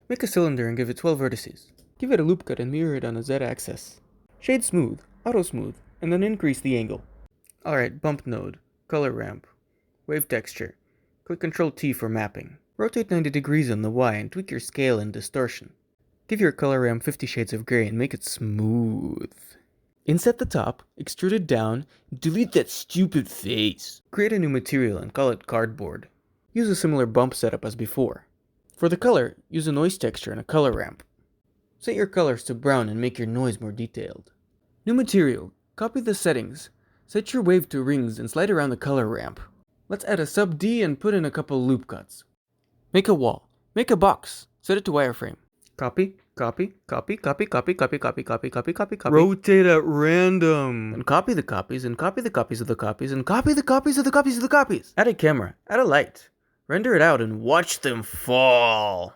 Make a cylinder and give it 12 vertices. Give it a loop cut and mirror it on a Z-axis. Shade smooth, auto smooth, and then increase the angle. Alright, bump node, color ramp, wave texture. Click Ctrl T for mapping. Rotate 90 degrees on the Y and tweak your scale and distortion. Give your color ramp 50 shades of gray and make it smooth. Inset the top, extrude it down, delete that stupid face. Create a new material and call it cardboard. Use a similar bump setup as before. For the color, use a noise texture and a color ramp. Set your colors to brown and make your noise more detailed. New material, copy the settings. Set your wave to rings and slide around the color ramp. Let's add a sub D and put in a couple loop cuts. Make a wall. Make a box. Set it to wireframe. Copy, copy, copy, copy, copy, copy, copy, copy, copy, copy, copy. Rotate at random. And copy the copies, and copy the copies of the copies, and copy the copies of the copies of the copies. Add a camera. Add a light. Render it out and watch them fall.